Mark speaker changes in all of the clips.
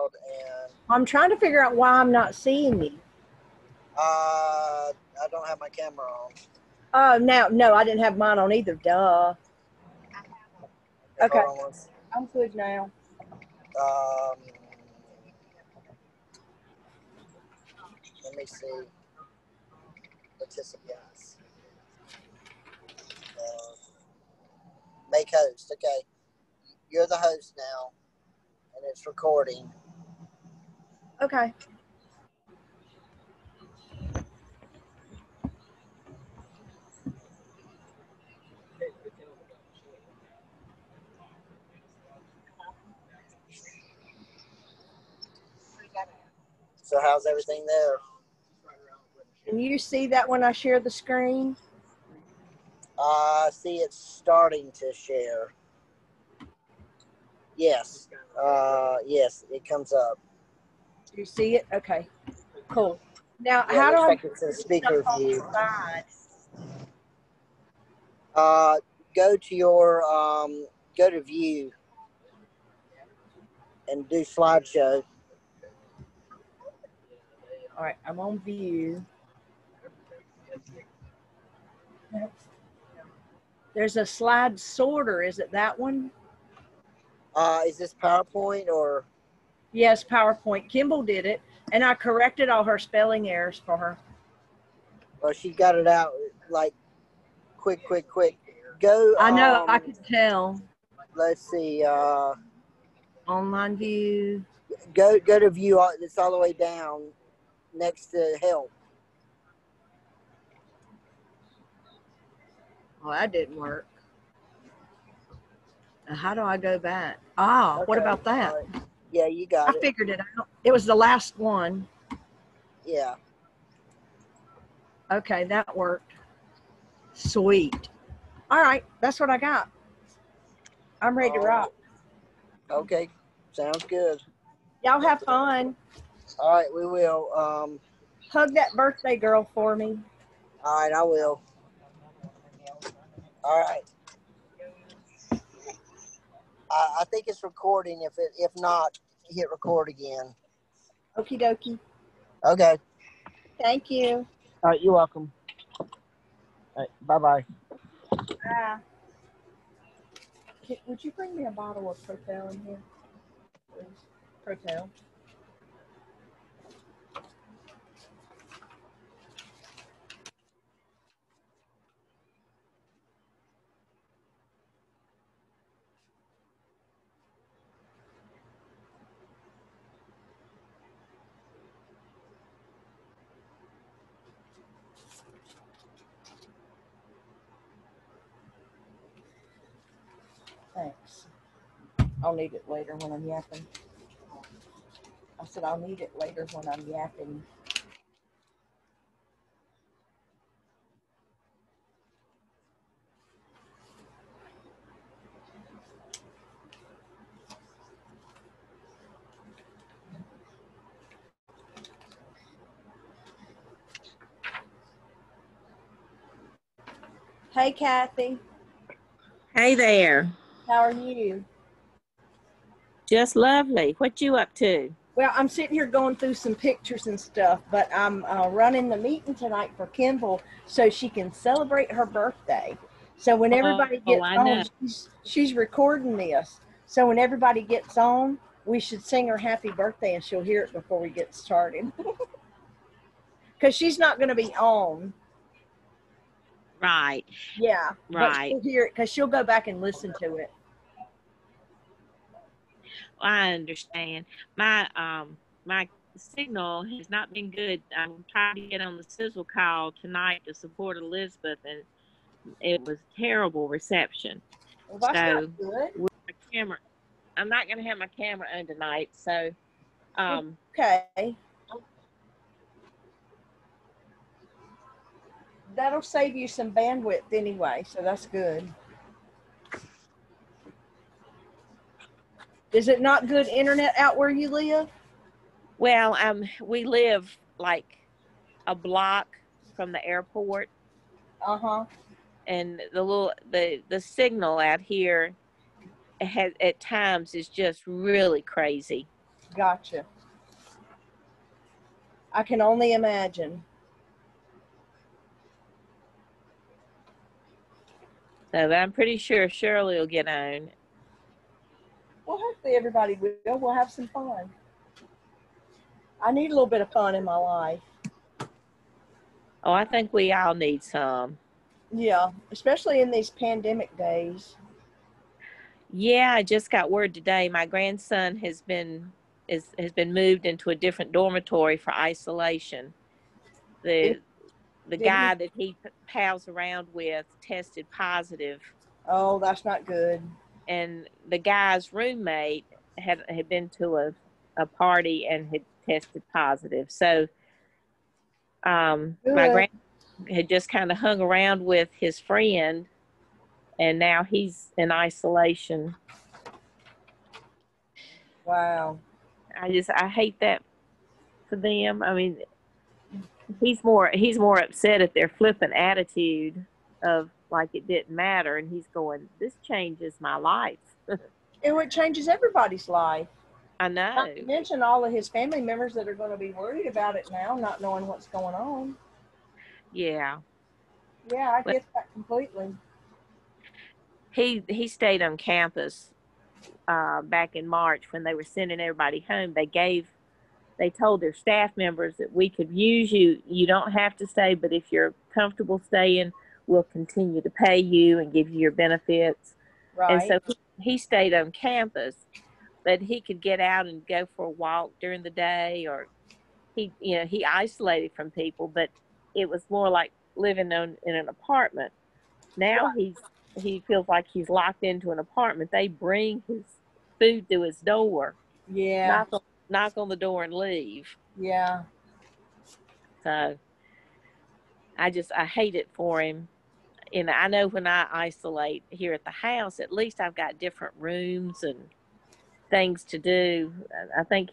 Speaker 1: world, and
Speaker 2: I'm trying to figure out why I'm not seeing you.
Speaker 1: I don't have my camera on.
Speaker 2: Oh, no, I didn't have mine on either. Duh. Okay. I'm good now.
Speaker 1: Let me see. Yes. Make host. Okay. You're the host now, and it's recording.
Speaker 2: Okay.
Speaker 1: So how's everything there?
Speaker 2: Can you see that when I share the screen?
Speaker 1: I see it's starting to share. Yes. Yes, it comes up.
Speaker 2: Do you see it? Okay. Cool. Now,
Speaker 1: Yeah,
Speaker 2: how do I
Speaker 1: like it's a speaker view? Go to your go to view and do slideshow.
Speaker 2: All right, I'm on view. There's a slide sorter. Is it that one?
Speaker 1: Is this PowerPoint or?
Speaker 2: Yes, PowerPoint. Kimball did it, and I corrected all her spelling errors for her.
Speaker 1: Well, she got it out like quick. Go.
Speaker 2: I know. I could tell.
Speaker 1: Let's see.
Speaker 2: Online view.
Speaker 1: Go to view. It's all the way down next to help.
Speaker 2: Oh, that didn't work. How do I go back? Ah, okay. What about that?
Speaker 1: Right. Yeah, you got it.
Speaker 2: I figured it out. It was the last one.
Speaker 1: Yeah.
Speaker 2: Okay, that worked. Sweet. All right, that's what I got. I'm ready to rock.
Speaker 1: Okay, sounds good.
Speaker 2: Y'all have fun.
Speaker 1: All right, we will.
Speaker 2: Hug that birthday girl for me.
Speaker 1: All right, I will. All right. I think it's recording. If not, hit record again.
Speaker 2: Okie dokie.
Speaker 1: Okay.
Speaker 2: Thank you.
Speaker 1: All right, you're welcome. All right, bye-bye.
Speaker 2: Would you bring me a bottle of Protel in here, please? Protel. Thanks. I'll need it later when I'm yapping. I said I'll need it later when I'm yapping. Hey, Kathy.
Speaker 3: Hey there.
Speaker 2: How are you?
Speaker 3: Just lovely. What you up to?
Speaker 2: Well, I'm sitting here going through some pictures and stuff, but I'm running the meeting tonight for Kimball so she can celebrate her birthday. So when everybody gets on, she's recording this. So when everybody gets on, we should sing her happy birthday and she'll hear it before we get started. Because she's not going to be on.
Speaker 3: Right.
Speaker 2: Yeah.
Speaker 3: Right.
Speaker 2: But she'll hear it because she'll go back and listen to it.
Speaker 3: I understand. My my signal has not been good. I'm trying to get on the sizzle call tonight to support Elizabeth, and it was terrible reception.
Speaker 2: Well, that's not good.
Speaker 3: With my camera, I'm not going to have my camera on tonight. So,
Speaker 2: okay. That'll save you some bandwidth anyway, so that's good. Is it not good internet out where you live?
Speaker 3: Well, we live like a block from the airport. And the signal out here has at times is just really crazy.
Speaker 2: Gotcha. I can only imagine.
Speaker 3: So I'm pretty sure Shirley will get on.
Speaker 2: Well, hopefully everybody will. We'll have some fun. I need a little bit of fun in my life.
Speaker 3: Oh, I think we all need some.
Speaker 2: Yeah, especially in these pandemic days.
Speaker 3: Yeah, I just got word today. My grandson has been moved into a different dormitory for isolation. The guy that he pals around with tested positive.
Speaker 2: Oh, that's not good.
Speaker 3: And the guy's roommate had been to a party and had tested positive. So my grandson had just kind of hung around with his friend, and now he's in isolation.
Speaker 2: Wow.
Speaker 3: I hate that for them. I mean, he's more upset at their flippant attitude of like it didn't matter, and he's going, this changes my life.
Speaker 2: It changes everybody's life.
Speaker 3: I know.
Speaker 2: Not to mention all of his family members that are going to be worried about it now, not knowing what's going on.
Speaker 3: Yeah.
Speaker 2: Yeah, I get that completely.
Speaker 3: He stayed on campus back in March when they were sending everybody home. They told their staff members that we could use you. You don't have to stay, but if you're comfortable staying, we'll continue to pay you and give you your benefits. Right. And so he stayed on campus, but he could get out and go for a walk during the day, or he isolated from people, but it was more like living in an apartment. Now he feels like he's locked into an apartment. They bring his food to his door.
Speaker 2: Yeah.
Speaker 3: Knock on the door and leave.
Speaker 2: Yeah.
Speaker 3: So I hate it for him. And I know when I isolate here at the house, at least I've got different rooms and things to do. I think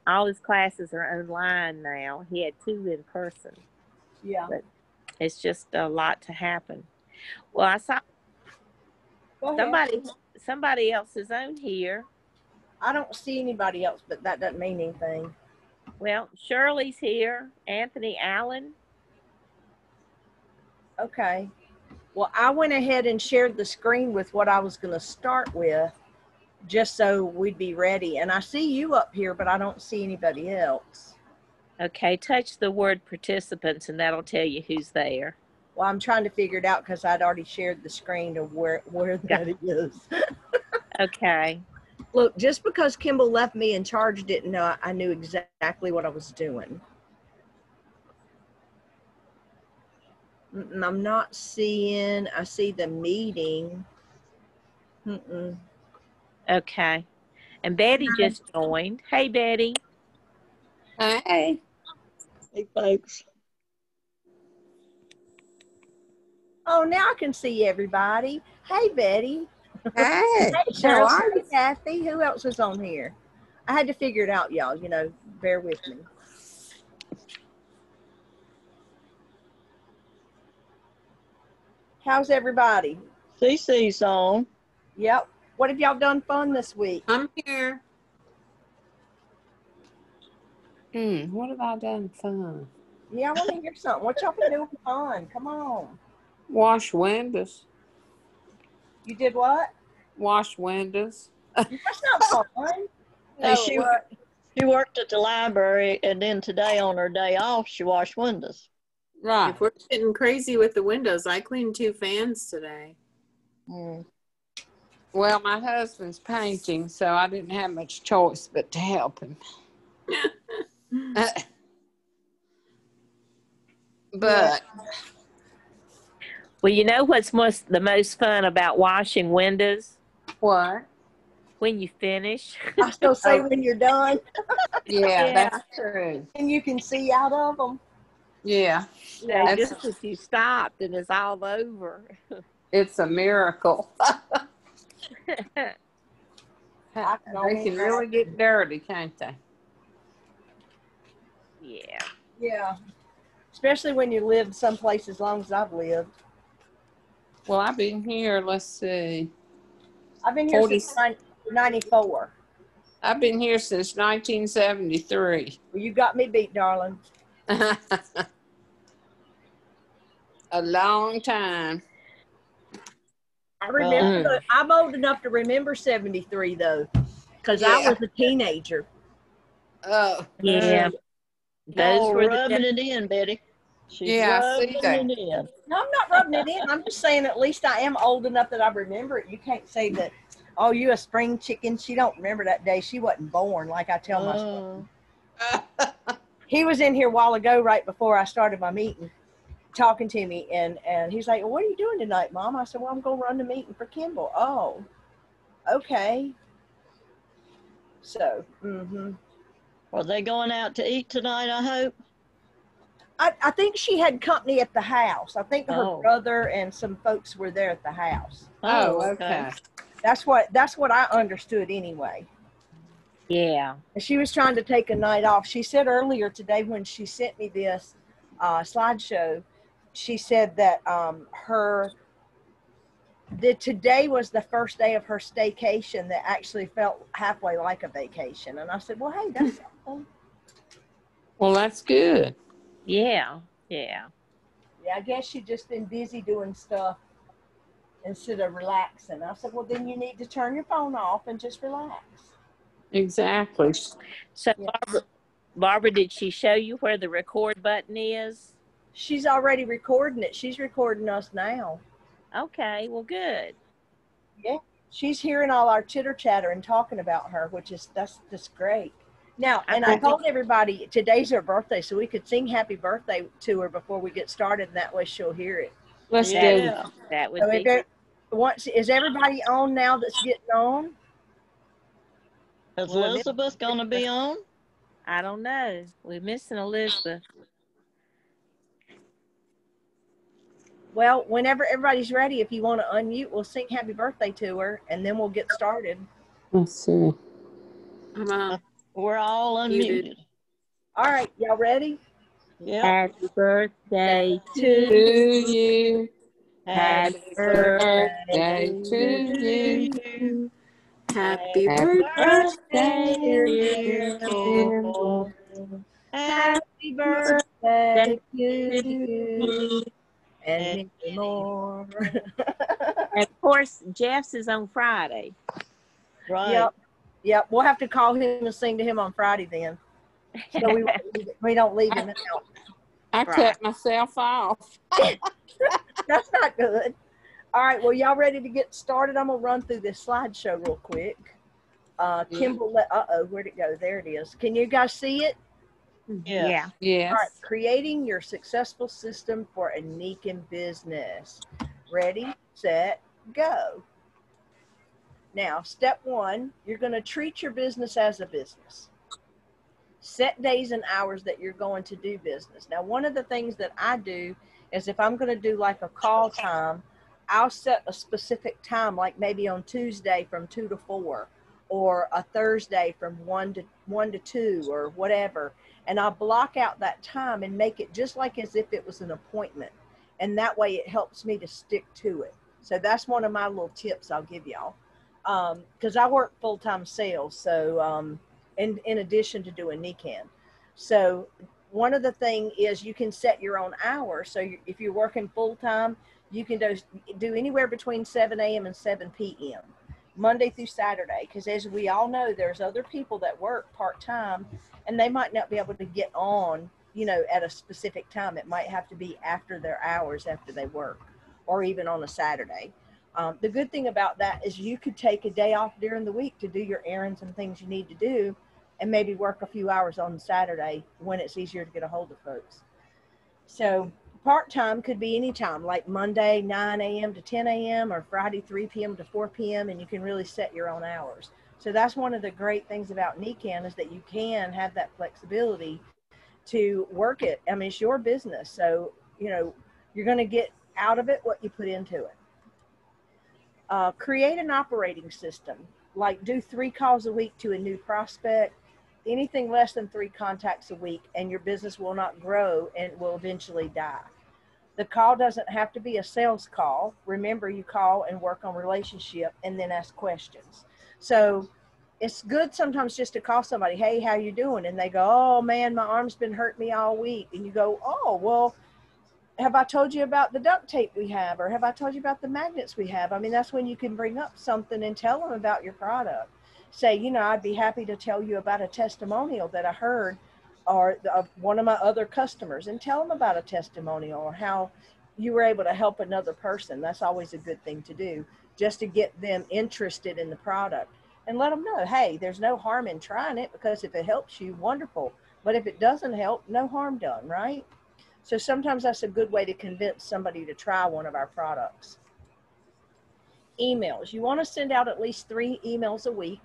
Speaker 3: all his classes are online now. He had 2 in person.
Speaker 2: Yeah.
Speaker 3: But it's just a lot to happen. Well, I saw somebody else is on here.
Speaker 2: I don't see anybody else, but that doesn't mean anything.
Speaker 3: Well, Shirley's here. Anthony Allen.
Speaker 2: Okay. Well, I went ahead and shared the screen with what I was going to start with, just so we'd be ready. And I see you up here, but I don't see anybody else.
Speaker 3: Okay, touch the word participants, and that'll tell you who's there.
Speaker 2: Well, I'm trying to figure it out because I'd already shared the screen of where that is.
Speaker 3: Okay.
Speaker 2: Look, just because Kimball left me in charge didn't know I knew exactly what I was doing. I'm not seeing, I see the meeting.
Speaker 3: Okay. And Betty just joined. Hey, Betty.
Speaker 4: Hi. Hey, folks.
Speaker 2: Oh, now I can see everybody. Hey, Betty.
Speaker 4: Hi.
Speaker 2: Hey, Shirley. Hey, Kathy. Who else is on here? I had to figure it out, y'all. Bear with me. How's everybody?
Speaker 4: CC's on.
Speaker 2: Yep. What have y'all done fun this week?
Speaker 5: I'm here.
Speaker 6: What have I done fun?
Speaker 2: Yeah, I want to hear something. What y'all been doing fun? Come on.
Speaker 6: Wash windows.
Speaker 2: You did what?
Speaker 6: Wash windows.
Speaker 2: That's not fun.
Speaker 4: No, she worked at the library, and then today on her day off, she washed windows.
Speaker 6: Right.
Speaker 5: If we're getting crazy with the windows, I cleaned 2 fans today.
Speaker 6: Well, my husband's painting, so I didn't have much choice but to help him. But
Speaker 3: well, you know what's the most fun about washing windows?
Speaker 6: What?
Speaker 3: When you finish.
Speaker 2: I still say when you're done.
Speaker 6: Yeah, that's true.
Speaker 2: And you can see out of them.
Speaker 6: Yeah.
Speaker 3: Just as you stopped and it's all over.
Speaker 6: It's a miracle. They can really get dirty, can't they?
Speaker 3: Yeah.
Speaker 2: Yeah. Especially when you live someplace as long as I've lived.
Speaker 6: Well, I've been here, let's see.
Speaker 2: I've been here since 94.
Speaker 6: I've been here since 1973.
Speaker 2: Well, you got me beat, darling.
Speaker 6: A long time.
Speaker 2: I remember. I'm old enough to remember 73 though, because I was a teenager.
Speaker 6: Oh.
Speaker 3: Yeah. Those were
Speaker 4: rubbing it in, Betty. She's
Speaker 6: I see that.
Speaker 4: rubbing it in.
Speaker 2: No, I'm not rubbing it in. I'm just saying at least I am old enough that I remember it. You can't say that, oh, you a spring chicken. She don't remember that day. She wasn't born, like I tell my son. He was in here a while ago, right before I started my meeting, talking to me, and he's like, well, what are you doing tonight, Mom? I said, well, I'm going to run the meeting for Kimball. Oh, okay. So,
Speaker 4: Are they going out to eat tonight, I hope?
Speaker 2: I think she had company at the house. I think her brother and some folks were there at the house.
Speaker 6: Oh, okay.
Speaker 2: That's what I understood anyway.
Speaker 3: Yeah.
Speaker 2: And she was trying to take a night off. She said earlier today when she sent me this slideshow, she said that today was the first day of her staycation that actually felt halfway like a vacation. And I said, well, hey, that's something.
Speaker 6: Well, that's good.
Speaker 3: Yeah. Yeah.
Speaker 2: Yeah, I guess she's just been busy doing stuff instead of relaxing. I said, well, then you need to turn your phone off and just relax.
Speaker 6: Exactly.
Speaker 3: So, Barbara, did she show you where the record button is?
Speaker 2: She's already recording it. She's recording us now.
Speaker 3: Okay, well, good.
Speaker 2: Yeah, she's hearing all our chitter chatter and talking about her, that's great. Now, and I told everybody today's her birthday, so we could sing happy birthday to her before we get started, and that way she'll hear it.
Speaker 6: Let's do
Speaker 3: that. Would be.
Speaker 2: Is everybody on now that's getting on?
Speaker 4: Is Elizabeth going to be on?
Speaker 3: I don't know. We're missing Elizabeth.
Speaker 2: Well, whenever everybody's ready, if you want to unmute, we'll sing happy birthday to her, and then we'll get started.
Speaker 6: Let's see.
Speaker 4: We're all unmuted.
Speaker 2: All right, y'all ready?
Speaker 4: Yeah.
Speaker 3: Happy birthday to
Speaker 6: you.
Speaker 3: Happy birthday
Speaker 6: to you.
Speaker 5: Happy
Speaker 2: birthday,
Speaker 3: dear
Speaker 2: Kimball. Happy birthday to you. And many more.
Speaker 3: And of course, Jeff's is on Friday.
Speaker 4: Right.
Speaker 2: Yep. We'll have to call him and sing to him on Friday then. So we don't leave him out.
Speaker 6: I cut myself off.
Speaker 2: That's not good. All right. Well, y'all ready to get started? I'm going to run through this slideshow real quick. Kimball, where'd it go? There it is. Can you guys see it?
Speaker 3: Yeah.
Speaker 6: Yes.
Speaker 2: All right. Creating your successful system for a Nikken business. Ready, set, go. Now, step 1, you're going to treat your business as a business. Set days and hours that you're going to do business. Now, one of the things that I do is if I'm going to do like a call time, I'll set a specific time, like maybe on Tuesday from 2 to 4, or a Thursday from 1 to 2, or whatever. And I'll block out that time and make it just like as if it was an appointment. And that way it helps me to stick to it. So that's one of my little tips I'll give y'all. Because I work full-time sales, so in addition to doing Nikken. So one of the things is you can set your own hours. So if you're working full-time, you can do anywhere between 7 a.m. and 7 p.m. Monday through Saturday, because as we all know, there's other people that work part-time, and they might not be able to get on, at a specific time. It might have to be after their hours after they work, or even on a Saturday. The good thing about that is you could take a day off during the week to do your errands and things you need to do, and maybe work a few hours on Saturday when it's easier to get a hold of folks. So part-time could be any time, like Monday 9 a.m. to 10 a.m. or Friday 3 p.m. to 4 p.m. and you can really set your own hours. So that's one of the great things about Nikken is that you can have that flexibility to work it. I mean, it's your business. So, you're going to get out of it what you put into it. Create an operating system, like do 3 calls a week to a new prospect. Anything less than 3 contacts a week and your business will not grow and will eventually die. The call doesn't have to be a sales call. Remember, you call and work on relationship and then ask questions. So it's good sometimes just to call somebody, hey, how you doing? And they go, oh man, my arm's been hurting me all week. And you go, oh, well, have I told you about the duct tape we have? Or have I told you about the magnets we have? I mean, that's when you can bring up something and tell them about your product. Say, you know, I'd be happy to tell you about a testimonial that I heard or of one of my other customers, and tell them about a testimonial or how you were able to help another person. That's always a good thing to do, just to get them interested in the product and let them know, hey, there's no harm in trying it, because if it helps you, wonderful. But if it doesn't help, no harm done, right? So sometimes that's a good way to convince somebody to try one of our products. Emails. You want to send out at least 3 emails a week.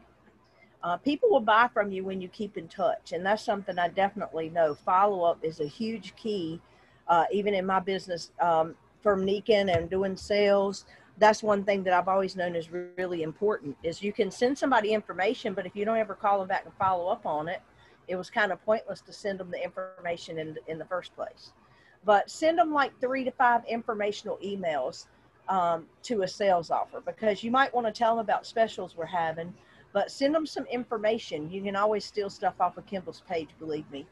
Speaker 2: People will buy from you when you keep in touch, and that's something I definitely know. Follow-up is a huge key, even in my business, from Nikken and doing sales. That's one thing that I've always known is really important, is you can send somebody information, but if you don't ever call them back and follow up on it, it was kind of pointless to send them the information in the first place. But send them like 3 to 5 informational emails to a sales offer, because you might want to tell them about specials we're having, but send them some information. You can always steal stuff off of Kimball's page, believe me.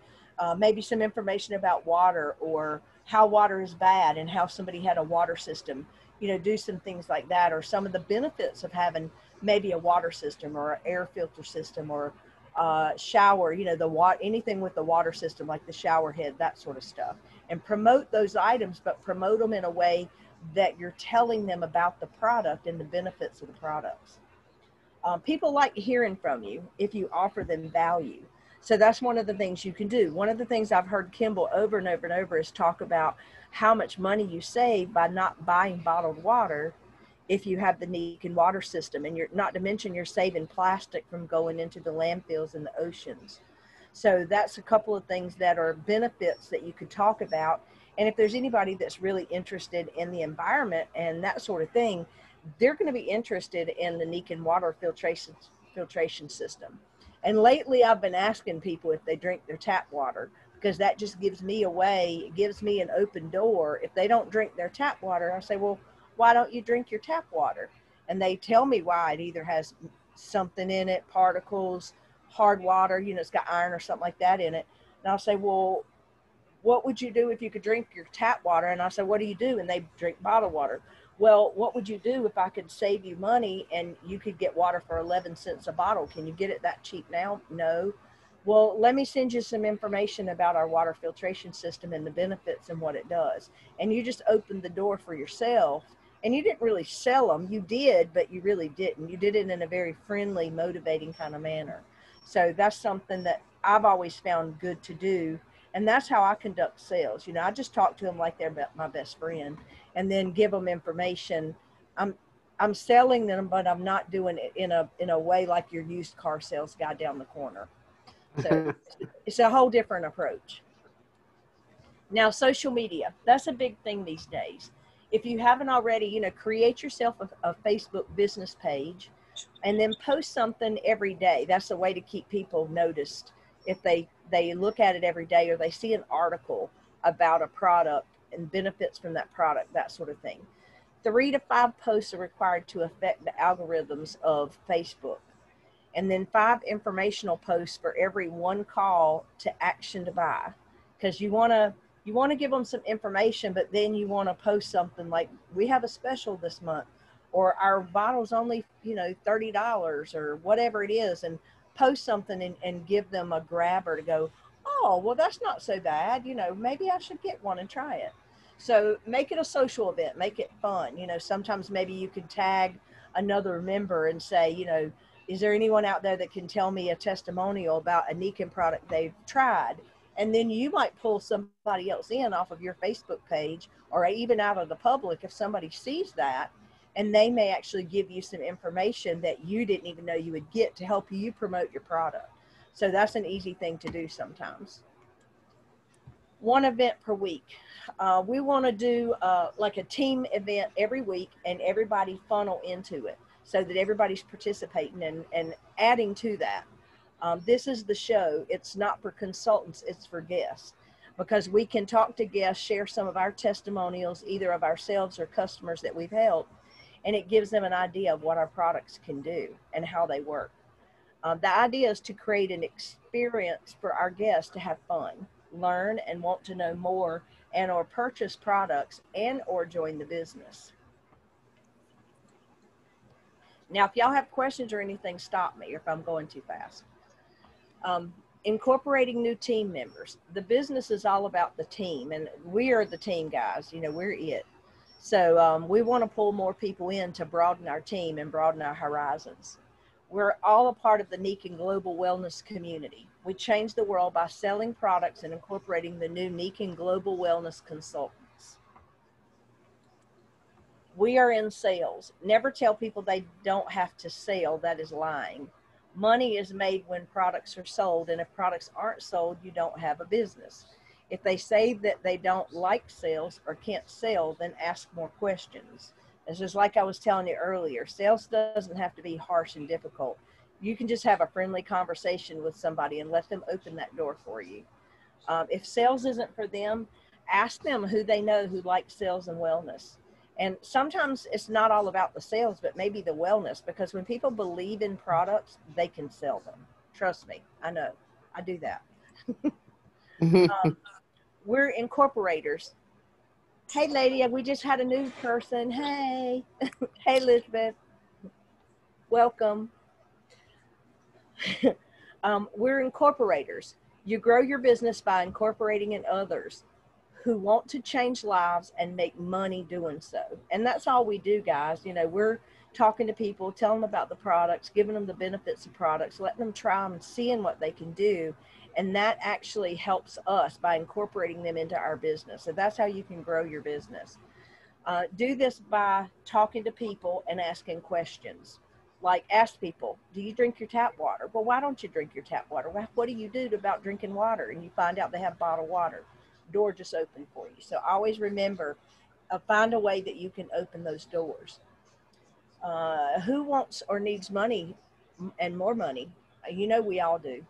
Speaker 2: Maybe some information about water, or how water is bad and how somebody had a water system. You know, do some things like that, or some of the benefits of having maybe a water system or an air filter system, or shower, you know, anything with the water system, like the shower head, that sort of stuff. And promote those items, but promote them in a way that you're telling them about the product and the benefits of the products. People like hearing from you if you offer them value. So that's one of the things you can do. One of the things I've heard Kimball over and over and over is talk about how much money you save by not buying bottled water if you have the Nikken water system, and you're not to mention you're saving plastic from going into the landfills and the oceans. So that's a couple of things that are benefits that you could talk about. And if there's anybody that's really interested in the environment and that sort of thing, they're going to be interested in the Nikken water filtration system. And lately I've been asking people if they drink their tap water, because that just gives me a way, it gives me an open door. If they don't drink their tap water, I say, well, why don't you drink your tap water? And they tell me why. It either has something in it, particles, hard water, you know, it's got iron or something like that in it. And I'll say, well, what would you do if you could drink your tap water? And I say, what do you do? And they drink bottled water. Well, what would you do if I could save you money and you could get water for 11 cents a bottle? Can you get it that cheap now? No. Well, let me send you some information about our water filtration system and the benefits and what it does. And you just opened the door for yourself. And you didn't really sell them. You did, but you really didn't. You did it in a very friendly, motivating kind of manner. So that's something that I've always found good to do. And that's how I conduct sales. You know, I just talk to them like they're my best friend, and then give them information. I'm selling them, but I'm not doing it in a way like your used car sales guy down the corner. So it's a whole different approach. Now, social media, that's a big thing these days. If you haven't already, you know, create yourself a Facebook business page and then post something every day. That's a way to keep people noticed. If they look at it every day, or they see an article about a product and benefits from that product, that sort of thing. 3 to 5 posts are required to affect the algorithms of Facebook. And then 5 informational posts for every 1 call to action to buy. Because you want to give them some information, but then you want to post something like, we have a special this month, or our bottle's only, you know, $30 or whatever it is, and post something and give them a grabber to go, oh, well, that's not so bad. You know, maybe I should get one and try it. So make it a social event, make it fun. You know, sometimes maybe you could tag another member and say, you know, is there anyone out there that can tell me a testimonial about a Nikken product they've tried? And then you might pull somebody else in off of your Facebook page, or even out of the public if somebody sees that, and they may actually give you some information that you didn't even know you would get to help you promote your product. So that's an easy thing to do sometimes. 1 event per week. We want to do like a team event every week, and everybody funnel into it so that everybody's participating and adding to that. This is the show. It's not for consultants, it's for guests, because we can talk to guests, share some of our testimonials, either of ourselves or customers that we've helped, and it gives them an idea of what our products can do and how they work. The idea is to create an experience for our guests to have fun, learn, and want to know more, and or purchase products and or join the business. Now, if y'all have questions or anything, stop me if I'm going too fast. Incorporating new team members. The business is all about the team, and we are the team guys. You know, we're it. So we want to pull more people in to broaden our team and broaden our horizons. We're all a part of the Nikken Global Wellness community. We change the world by selling products and incorporating the new Nikken Global Wellness consultants. We are in sales. Never tell people they don't have to sell. That is lying. Money is made when products are sold, and if products aren't sold, you don't have a business. If they say that they don't like sales or can't sell, then ask more questions. It's just like I was telling you earlier, sales doesn't have to be harsh and difficult. You can just have a friendly conversation with somebody and let them open that door for you. If sales isn't for them, ask them who they know who likes sales and wellness. And sometimes it's not all about the sales, but maybe the wellness, because when people believe in products, they can sell them. Trust me, I know, I do that. We're incorporators. Hey, lady, we just had a new person. Hey, hey, Elizabeth, welcome. We're incorporators. You grow your business by incorporating in others who want to change lives and make money doing so. And that's all we do, guys. You know, we're talking to people, telling them about the products, giving them the benefits of products, letting them try them and seeing what they can do. And that actually helps us by incorporating them into our business. So that's how you can grow your business. Do this by talking to people and asking questions. Like, ask people, do you drink your tap water? Well, why don't you drink your tap water? What do you do about drinking water? And you find out they have bottled water. Door just open for you. So always remember, find a way that you can open those doors. Who wants or needs money and more money? You know, we all do.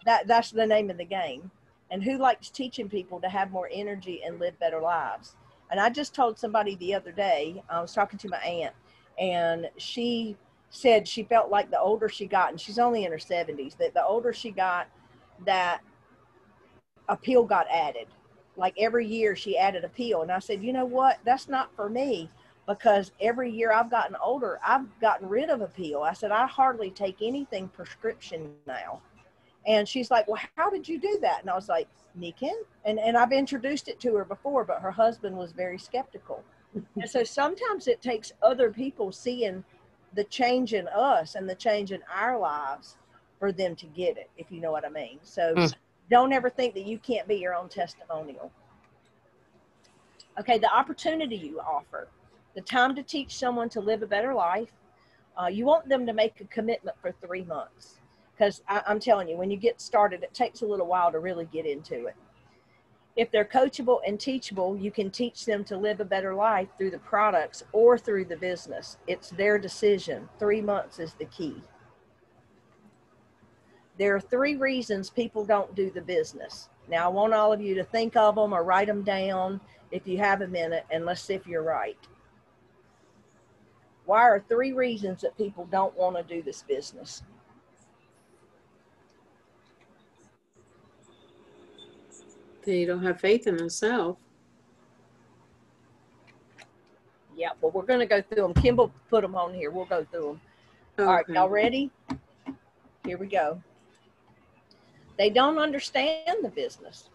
Speaker 2: That's the name of the game. And who likes teaching people to have more energy and live better lives? And I just told somebody the other day, I was talking to my aunt, and she said she felt like the older she got, and she's only in her 70s, that the older she got, that a pill got added. Like every year she added a pill. And I said, you know what? That's not for me, because every year I've gotten older, I've gotten rid of a pill. I said, I hardly take anything prescription now. And she's like, well, how did you do that? And I was like, Nikken. And I've introduced it to her before, but her husband was very skeptical. And so sometimes it takes other people seeing the change in us and the change in our lives for them to get it, if you know what I mean. So don't ever think that you can't be your own testimonial. Okay, the opportunity you offer, the time to teach someone to live a better life. You want them to make a commitment for 3 months, because I'm telling you, when you get started, it takes a little while to really get into it. If they're coachable and teachable, you can teach them to live a better life through the products or through the business. It's their decision. 3 months is the key. There are 3 reasons people don't do the business. Now, I want all of you to think of them or write them down if you have a minute, and let's see if you're right. Why are 3 reasons that people don't want to do this business?
Speaker 5: They don't have faith in themselves.
Speaker 2: Yeah, well, we're going to go through them. Kimball put them on here. We'll go through them.
Speaker 5: Okay.
Speaker 2: All right, y'all ready? Here we go. They don't understand the business.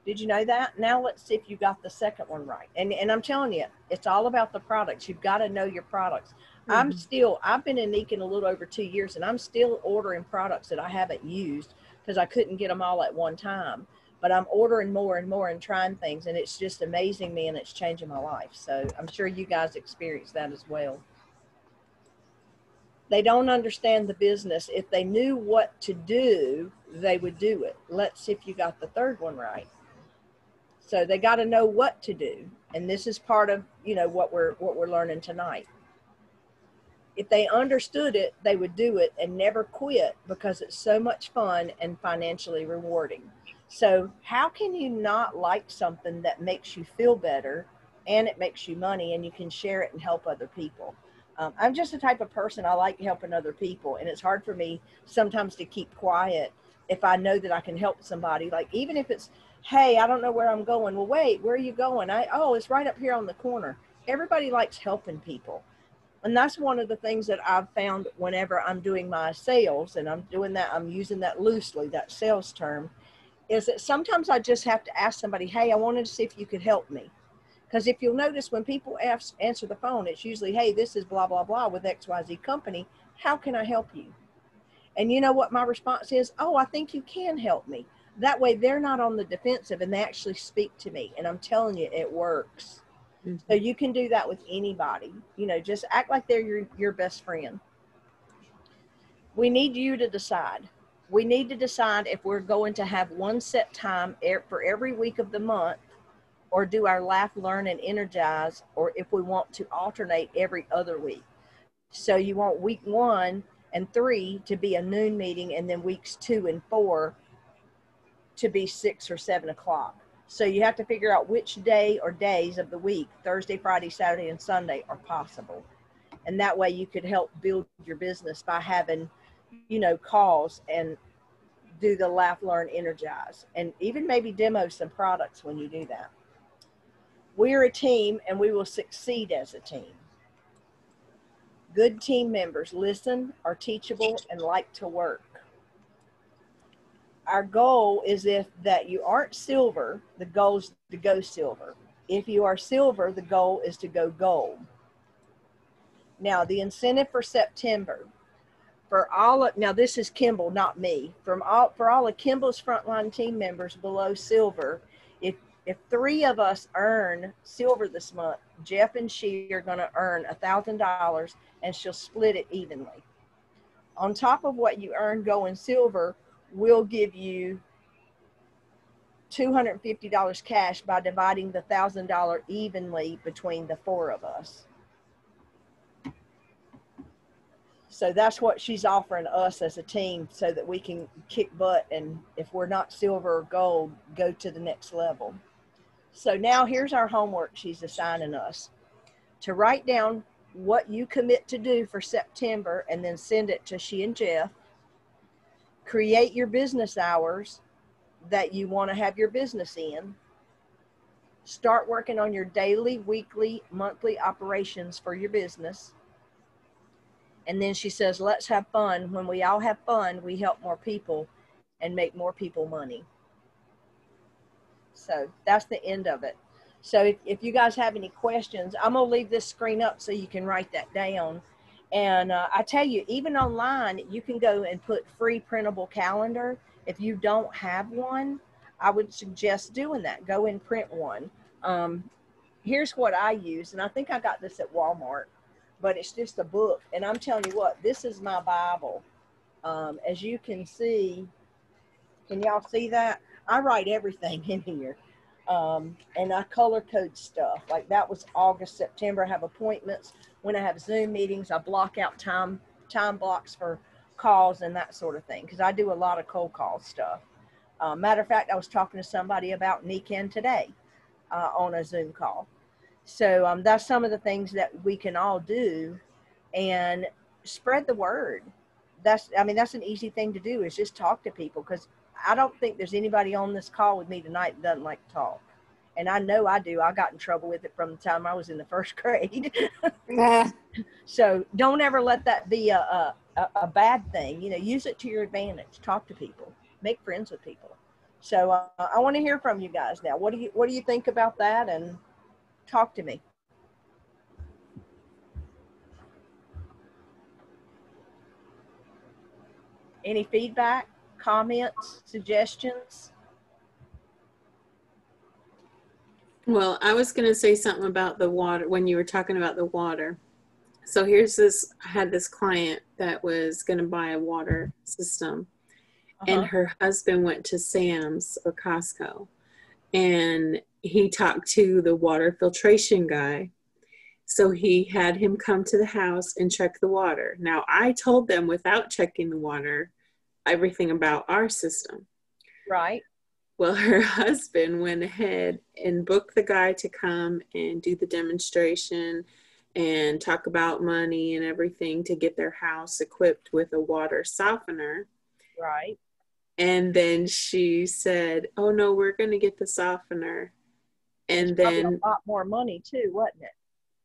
Speaker 2: Did you know that? Now let's see if you got the second one right. And I'm telling you, it's all about the products. You've got to know your products. I've been in Nikken a little over 2 years, and I'm still ordering products that I haven't used because I couldn't get them all at one time. But I'm ordering more and more and trying things, and it's just amazing me, and it's changing my life. So I'm sure you guys experience that as well. They don't understand the business. If they knew what to do, they would do it. Let's see if you got the third one right. So they got to know what to do. And this is part of, you know, what we're learning tonight. If they understood it, they would do it and never quit, because it's so much fun and financially rewarding. So how can you not like something that makes you feel better and it makes you money and you can share it and help other people? I'm just the type of person, I like helping other people, and it's hard for me sometimes to keep quiet if I know that I can help somebody. Like, even if it's, hey, I don't know where I'm going. Well, wait, where are you going? Oh, it's right up here on the corner. Everybody likes helping people. And that's one of the things that I've found whenever I'm doing my sales, and I'm doing that, I'm using that loosely, that sales term, is that sometimes I just have to ask somebody, hey, I wanted to see if you could help me. Because if you'll notice, when people answer the phone, it's usually, hey, this is blah, blah, blah with XYZ company. How can I help you? And you know what my response is? Oh, I think you can help me. That way they're not on the defensive and they actually speak to me. And I'm telling you, it works. Mm-hmm. So you can do that with anybody. You know, just act like they're your best friend. We need you to decide. We need to decide if we're going to have one set time for every week of the month, or do our laugh, learn, and energize, or if we want to alternate every other week. So you want week 1 and 3 to be a noon meeting, and then weeks 2 and 4 to be 6 or 7 o'clock. So you have to figure out which day or days of the week, Thursday, Friday, Saturday, and Sunday, are possible. And that way you could help build your business by having, you know, calls and do the laugh, learn, energize, and even maybe demo some products when you do that. We're a team, and we will succeed as a team. Good team members listen, are teachable, and like to work. Our goal is that you aren't silver, the goal is to go silver. If you are silver, the goal is to go gold. Now, the incentive for September, now this is Kimball, not me, for all of Kimball's frontline team members below silver, if 3 of us earn silver this month, Jeff and she are going to earn $1,000, and she'll split it evenly. On top of what you earn going silver, we'll give you $250 cash by dividing the $1,000 evenly between the 4 of us. So that's what she's offering us as a team, so that we can kick butt, and if we're not silver or gold, go to the next level. So now here's our homework she's assigning us. To write down what you commit to do for September, and then send it to she and Jeff. Create your business hours that you want to have your business in. Start working on your daily, weekly, monthly operations for your business. And then she says, let's have fun. When we all have fun, we help more people and make more people money. So that's the end of it. So if you guys have any questions, I'm going to leave this screen up so you can write that down. And I tell you, even online, you can go and put free printable calendar. If you don't have one, I would suggest doing that. Go and print one. Here's what I use, and I think I got this at Walmart, but it's just a book. And I'm telling you what, this is my Bible. As you can see, can y'all see that? I write everything in here. And I color code stuff. Like that was August, September. I have appointments. When I have Zoom meetings, I block out time blocks for calls and that sort of thing, because I do a lot of cold call stuff. Matter of fact, I was talking to somebody about Nikken today on a Zoom call. So that's some of the things that we can all do, and spread the word. That's an easy thing to do, is just talk to people, because I don't think there's anybody on this call with me tonight that doesn't like to talk. And I know I do. I got in trouble with it from the time I was in the 1st grade. So don't ever let that be a bad thing. You know, use it to your advantage. Talk to people. Make friends with people. So I want to hear from you guys now. What do you think about that? And talk to me. Any feedback, comments, suggestions?
Speaker 5: Well, I was going to say something about the water when you were talking about the water. So I had this client that was going to buy a water system, and her husband went to Sam's or Costco, and he talked to the water filtration guy. So he had him come to the house and check the water. Now, I told them without checking the water, everything about our system.
Speaker 2: Right.
Speaker 5: Well, her husband went ahead and booked the guy to come and do the demonstration and talk about money and everything to get their house equipped with a water softener.
Speaker 2: Right.
Speaker 5: And then she said, oh no, we're going to get the softener. And
Speaker 2: it's
Speaker 5: then
Speaker 2: a lot more money too, wasn't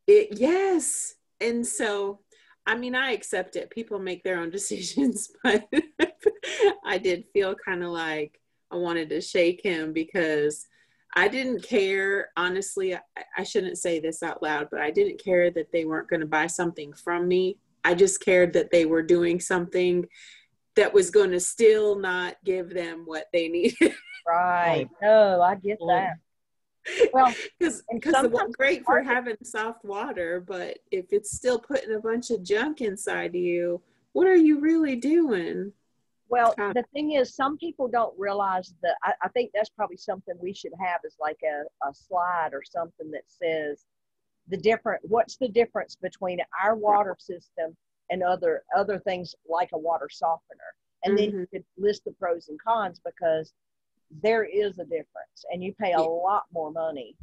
Speaker 5: yes. And so, I mean, I accept it. People make their own decisions, but I did feel kind of like I wanted to shake him because I didn't care. Honestly, I shouldn't say this out loud, but I didn't care that they weren't going to buy something from me. I just cared that they were doing something that was going to still not give them what they needed.
Speaker 2: Right. No, I get that. Well,
Speaker 5: because it's great for having soft water, but if it's still putting a bunch of junk inside you, what are you really doing?
Speaker 2: Well, the thing is, some people don't realize that. I think that's probably something we should have is like a slide or something that says what's the difference between our water system and other things like a water softener. And then you could list the pros and cons, because there is a difference, and you pay a lot more money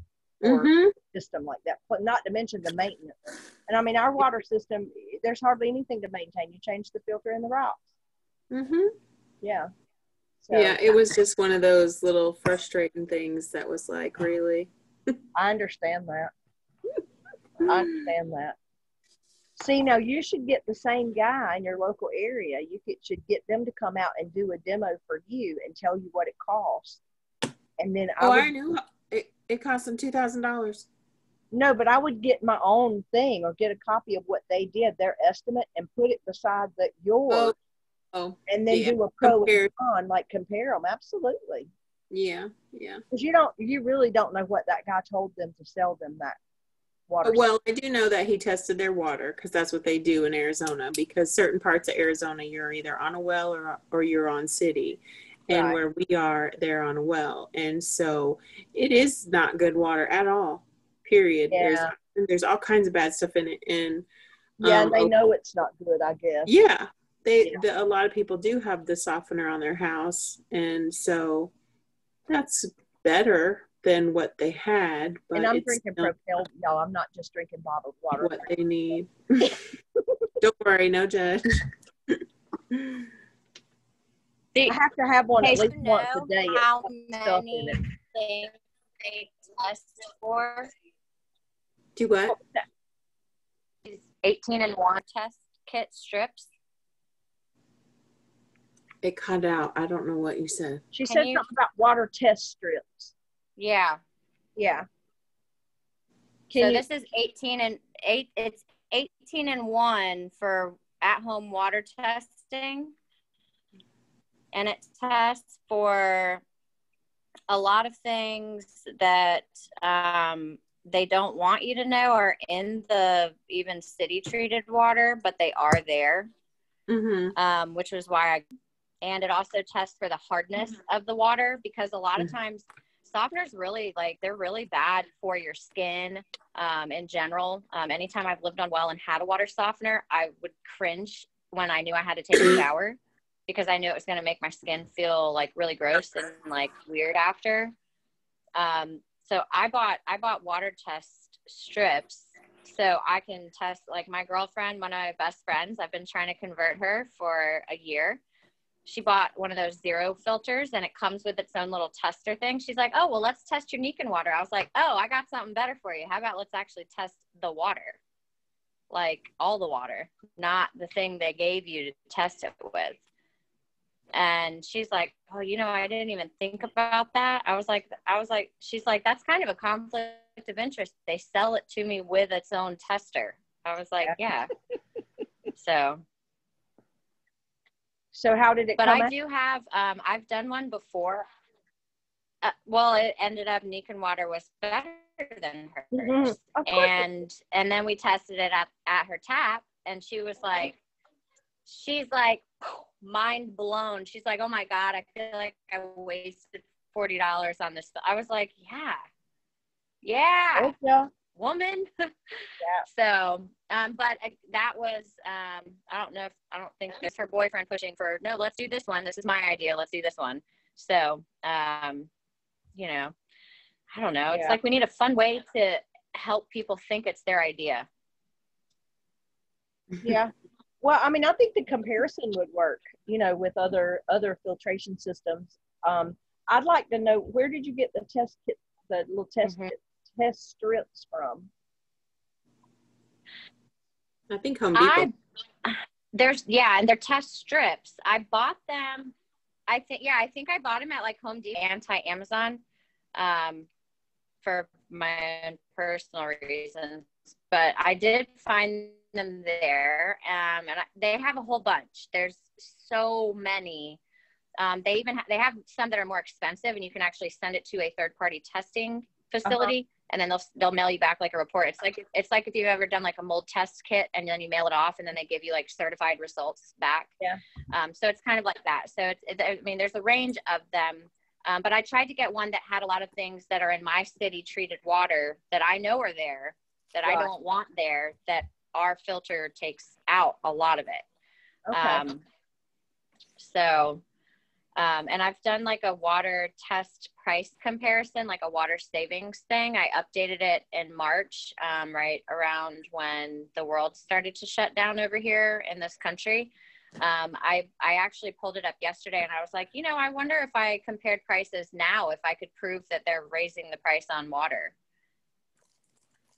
Speaker 2: for a system like that, but not to mention the maintenance. And I mean, our water system, there's hardly anything to maintain. You change the filter and the rocks. Yeah. So,
Speaker 5: yeah, it was just one of those little frustrating things that was like, really?
Speaker 2: I understand that. I understand that. See, now you should get the same guy in your local area. You should get them to come out and do a demo for you and tell you what it costs. And then
Speaker 5: I knew it cost them $2,000.
Speaker 2: No, but I would get my own thing or get a copy of what they did, their estimate, and put it beside yours. And then do a pro and con, like compare them. Absolutely.
Speaker 5: Yeah.
Speaker 2: Because you really don't know what that guy told them to sell them that water.
Speaker 5: Well, I do know that he tested their water, because that's what they do in Arizona, because certain parts of Arizona, you're either on a well or you're on city. And where we are, they're on a well. And so it is not good water at all, period.
Speaker 2: Yeah.
Speaker 5: There's all kinds of bad stuff in it. And
Speaker 2: and they know it's not good, I guess.
Speaker 5: Yeah. A lot of people do have the softener on their house. And so that's better than what they had. But
Speaker 2: and I'm drinking Propel, y'all. I'm not just drinking bottled water.
Speaker 5: What they need. Don't worry, no judge.
Speaker 2: I have to have one at least once a day.
Speaker 7: How many things they test for?
Speaker 5: Do what?
Speaker 7: 18-in-1 test kit strips.
Speaker 5: It cut out. I don't know what you said.
Speaker 2: She said something about water test strips.
Speaker 7: Yeah. This is 18-in-8. It's 18-in-1 for at-home water testing. And it tests for a lot of things that they don't want you to know are in the even city treated water, but they are there, which was why and it also tests for the hardness of the water, because a lot of times softeners they're really bad for your skin in general. Anytime I've lived on well and had a water softener, I would cringe when I knew I had to take a shower, because I knew it was going to make my skin feel like really gross and like weird after. So I bought water test strips so I can test, like my girlfriend, one of my best friends, I've been trying to convert her for a year. She bought one of those zero filters and it comes with its own little tester thing. She's like, oh, well, let's test your Nikken water. I was like, oh, I got something better for you. How about let's actually test the water? Like all the water, not the thing they gave you to test it with. And she's like, oh, I didn't even think about that. I was like, she's like, that's kind of a conflict of interest. They sell it to me with its own tester. I was like, yeah.
Speaker 2: So how did it come
Speaker 7: out? But I do have, I've done one before. Well, it ended up Nikken water was better than hers. And then we tested it at her tap, and she's like, mind blown. She's like, oh my God, I feel like I wasted $40 on this. I was like, yeah, woman. So, but that was, I don't think it's her boyfriend pushing for, no, let's do this one. This is my idea. Let's do this one. So, I don't know. It's like we need a fun way to help people think it's their idea.
Speaker 2: Yeah. Well, I mean, I think the comparison would work, you know, with other filtration systems. I'd like to know, where did you get the test kit, the little test strips from?
Speaker 5: I think Home Depot.
Speaker 7: And they're test strips. I bought them. I think I bought them at like Home Depot, Amazon, for my own personal reasons. But I did find them there, and they have a whole bunch. There's so many. They have some that are more expensive, and you can actually send it to a third-party testing facility, and then they'll mail you back like a report. It's like if you've ever done like a mold test kit, and then you mail it off, and then they give you like certified results back.
Speaker 2: Yeah.
Speaker 7: So it's kind of like that. So I mean, there's a range of them, but I tried to get one that had a lot of things that are in my city treated water that I know are there, that I don't want there, that our filter takes out a lot of it.
Speaker 2: Okay.
Speaker 7: And I've done like a water test price comparison, like a water savings thing. I updated it in March, right around when the world started to shut down over here in this country. I actually pulled it up yesterday, and I was like, you know, I wonder if I compared prices now, if I could prove that they're raising the price on water.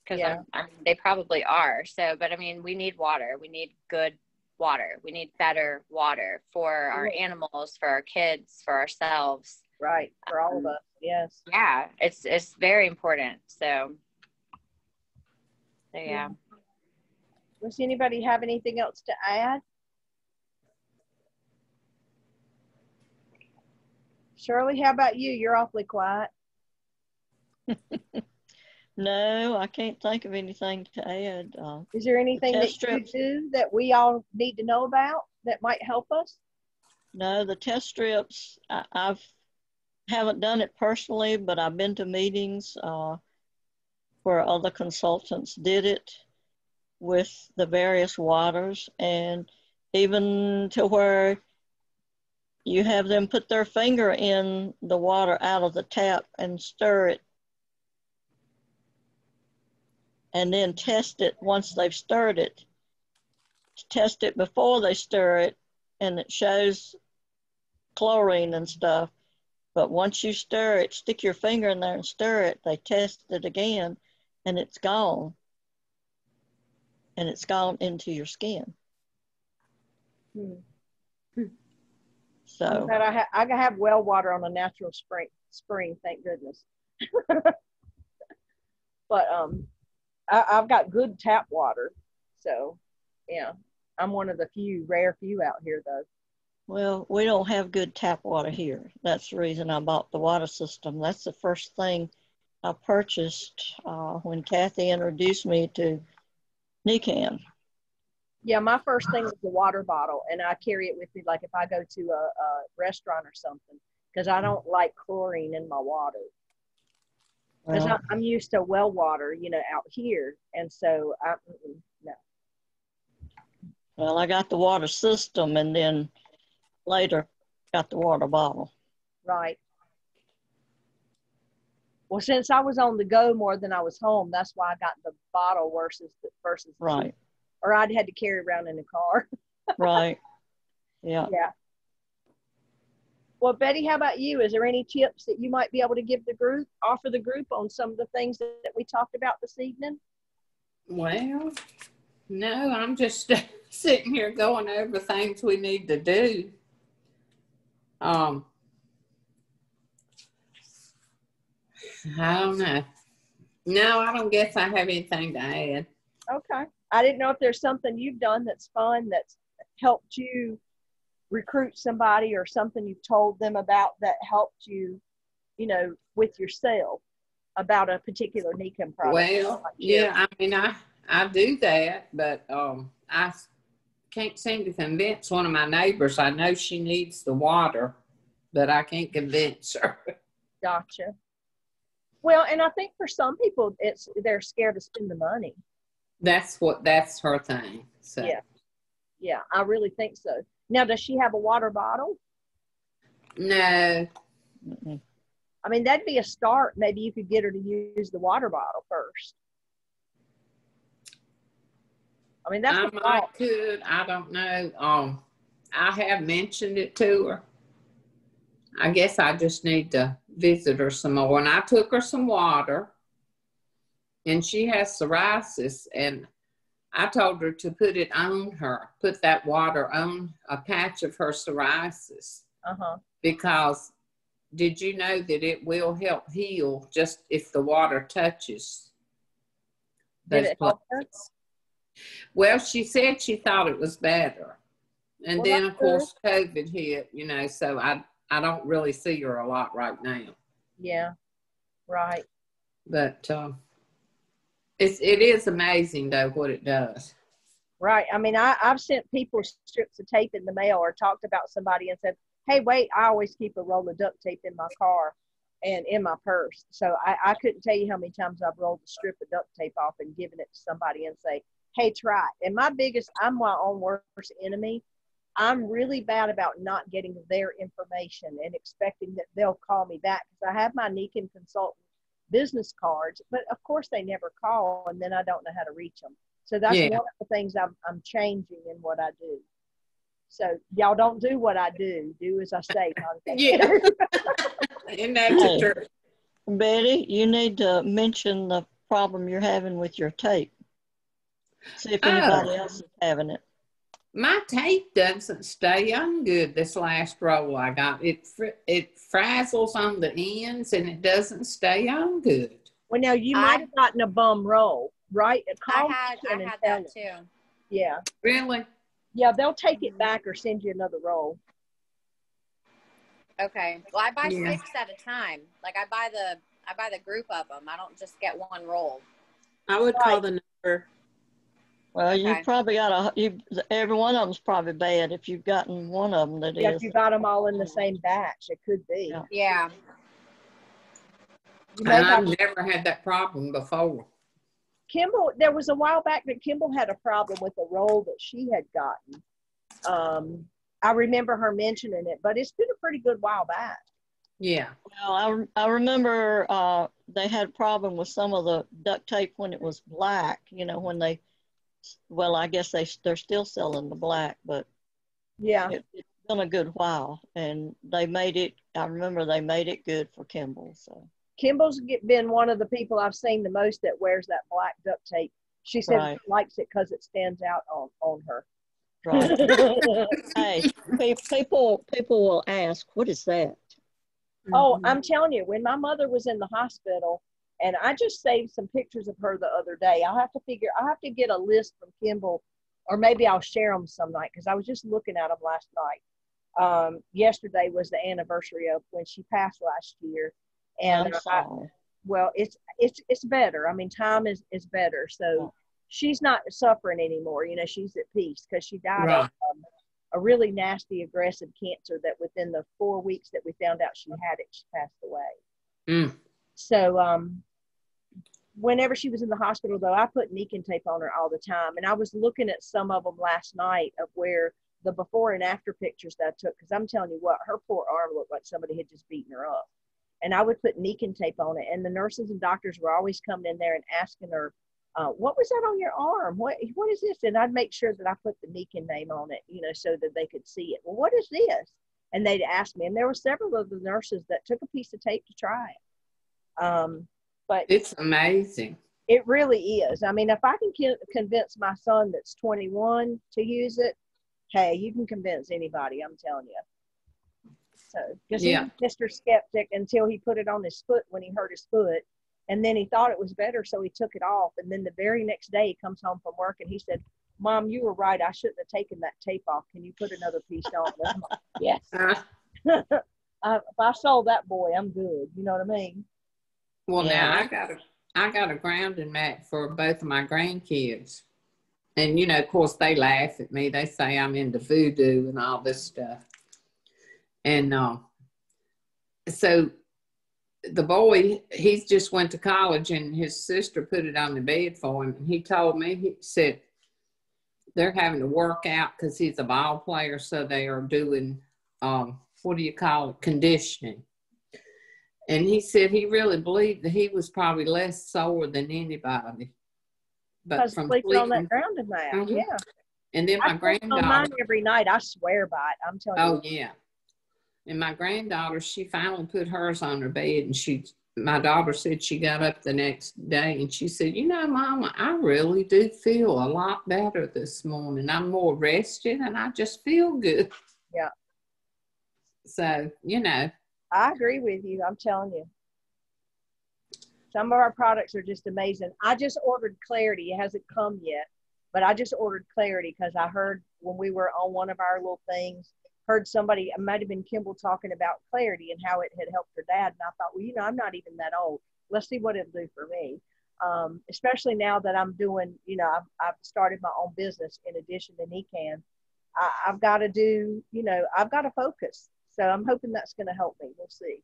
Speaker 7: Because they probably are. So, but I mean, we need water. We need good water. We need better water for our animals, for our kids, for ourselves.
Speaker 2: Right. For all of us. Yes.
Speaker 7: Yeah. It's very important. So yeah.
Speaker 2: Does anybody have anything else to add? Shirley, how about you? You're awfully quiet.
Speaker 4: No, I can't think of anything to add.
Speaker 2: Is there anything that you do that we all need to know about that might help us?
Speaker 4: No, the test strips, I haven't done it personally, but I've been to meetings where other consultants did it with the various waters, and even to where you have them put their finger in the water out of the tap and stir it, and then test it once they've stirred it. Test it before they stir it, and it shows chlorine and stuff. But once you stir it, stick your finger in there and stir it, they test it again, and it's gone. And it's gone into your skin. So
Speaker 2: I have well water on a natural spring, thank goodness. But I've got good tap water, so yeah, I'm one of the rare few out here though.
Speaker 4: Well, we don't have good tap water here. That's the reason I bought the water system. That's the first thing I purchased when Kathy introduced me to Nikken.
Speaker 2: Yeah, my first thing was the water bottle, and I carry it with me like if I go to a restaurant or something, because I don't like chlorine in my water. Because I'm used to well water, you know, out here, and so no.
Speaker 4: Well, I got the water system, and then later got the water bottle.
Speaker 2: Right. Well, since I was on the go more than I was home, that's why I got the bottle versus
Speaker 4: right.
Speaker 2: Or I'd had to carry around in the car.
Speaker 4: Right. Yeah.
Speaker 2: Yeah. Well, Betty, how about you? Is there any tips that you might be able to offer the group on some of the things that we talked about this evening?
Speaker 6: Well, no, I'm just sitting here going over things we need to do. I don't know. No, I don't guess I have anything to add.
Speaker 2: Okay. I didn't know if there's something you've done that's fun, that's helped you recruit somebody, or something you've told them about that helped you, you know, with your sale about a particular Nikken product.
Speaker 6: Well, yeah, I mean, I do that, but I can't seem to convince one of my neighbors. I know she needs the water, but I can't convince her.
Speaker 2: Gotcha. Well, and I think for some people, they're scared to spend the money.
Speaker 6: That's her thing. So.
Speaker 2: Yeah, I really think so. Now, does she have a water bottle?
Speaker 6: No.
Speaker 2: I mean, that'd be a start. Maybe you could get her to use the water bottle first. I mean, that's
Speaker 6: I
Speaker 2: what
Speaker 6: might could. I don't know. I have mentioned it to her. I guess I just need to visit her some more. And I took her some water, and she has psoriasis, and I told her to put it on her, put that water on a patch of her psoriasis. Because did you know that it will help heal just if the water touches those places? Well, she said she thought it was better. And then, of course, COVID hit, you know, so I don't really see her a lot right now.
Speaker 2: Yeah, right.
Speaker 6: But it is amazing, though, what it does.
Speaker 2: Right. I mean, I've sent people strips of tape in the mail or talked about somebody and said, hey, wait, I always keep a roll of duct tape in my car and in my purse. So I couldn't tell you how many times I've rolled a strip of duct tape off and given it to somebody and say, hey, try it. And I'm my own worst enemy. I'm really bad about not getting their information and expecting that they'll call me back, because I have my Nikken consultant business cards, but of course they never call, and then I don't know how to reach them. So that's one of the things I'm changing in what I do. So y'all don't do what I do. Do as I say.
Speaker 6: Yeah. And that's true.
Speaker 4: Betty, you need to mention the problem you're having with your tape. See if anybody else is having it.
Speaker 6: My tape doesn't stay on good. This last roll I got, it frazzles on the ends and it doesn't stay on good.
Speaker 2: Well, now you might have gotten a bum roll, right?
Speaker 7: I had that too.
Speaker 2: Yeah.
Speaker 6: Really?
Speaker 2: Yeah, they'll take it back or send you another roll.
Speaker 7: Okay. Well, I buy 6 at a time. Like I buy the group of them. I don't just get one roll.
Speaker 5: I would call the number.
Speaker 4: Well, you probably got every one of them's probably bad if you've gotten one of them that is.
Speaker 2: If you got them all in the same batch, it could be.
Speaker 7: Yeah.
Speaker 6: I've never had that problem before.
Speaker 2: Kimball, there was a while back that Kimball had a problem with a roll that she had gotten. I remember her mentioning it, but it's been a pretty good while back.
Speaker 6: Yeah.
Speaker 4: Well, I remember they had a problem with some of the duct tape when it was black, you know, when they, well, I guess they're still selling the black, but
Speaker 2: yeah,
Speaker 4: it's been a good while, and they made it. I remember they made it good for Kimball. So
Speaker 2: Kimball's been one of the people I've seen the most that wears that black duct tape. She said she likes it because it stands out on her.
Speaker 4: Right. Hey, people will ask, what is that?
Speaker 2: Oh, I'm telling you, when my mother was in the hospital, and I just saved some pictures of her the other day. I'll have to get a list from Kimball, or maybe I'll share them some night, because I was just looking at them last night. Yesterday was the anniversary of when she passed last year. And well, it's better. I mean, time is better. So she's not suffering anymore. You know, she's at peace because she died of a really nasty, aggressive cancer that within the 4 weeks that we found out she had it, she passed away. So whenever she was in the hospital, though, I put Nikken tape on her all the time. And I was looking at some of them last night of where the before and after pictures that I took, because I'm telling you what, her poor arm looked like somebody had just beaten her up. And I would put Nikken tape on it. And the nurses and doctors were always coming in there and asking her, what was that on your arm? What is this? And I'd make sure that I put the Nikken name on it, you know, so that they could see it. Well, what is this? And they'd ask me. And there were several of the nurses that took a piece of tape to try it. But
Speaker 6: it's amazing.
Speaker 2: It really is. I mean, if I can convince my son that's 21 to use it, hey, you can convince anybody, I'm telling you. So, because he was Mr. Skeptic until he put it on his foot when he hurt his foot. And then he thought it was better, so he took it off. And then the very next day, he comes home from work and he said, Mom, you were right. I shouldn't have taken that tape off. Can you put another piece on? Yes. If I sold that boy, I'm good. You know what I mean?
Speaker 6: Well, now I got a grounding mat for both of my grandkids. And, you know, of course, they laugh at me. They say I'm into voodoo and all this stuff. And so the boy, he just went to college, and his sister put it on the bed for him. And he told me, he said, they're having to work out because he's a ball player. So they are doing, what do you call it, conditioning. And he said he really believed that he was probably less sore than anybody. but from
Speaker 2: sleeping on that
Speaker 6: sleeping.
Speaker 2: grounded mat.
Speaker 6: Mhm.
Speaker 2: Yeah.
Speaker 6: And then my
Speaker 2: I sleep on mine
Speaker 6: granddaughter,
Speaker 2: every night. I swear by it. I'm telling you.
Speaker 6: oh yeah. And my granddaughter, she finally put hers on her bed, and my daughter said she got up the next day and she said, you know, Mama, I really do feel a lot better this morning. I'm more rested and I just feel good.
Speaker 2: Yeah.
Speaker 6: So, you know.
Speaker 2: I agree with you. I'm telling you. Some of our products are just amazing. I just ordered Clarity. It hasn't come yet, but I just ordered Clarity because I heard when we were on one of our little things, heard somebody, it might have been Kimball, talking about Clarity and how it had helped her dad. And I thought, well, you know, I'm not even that old. Let's see what it'll do for me. Especially now that I'm doing, you know, I've started my own business in addition to Nikken. I've got to do, you know, I've got to focus. So I'm hoping that's going to help me. We'll see.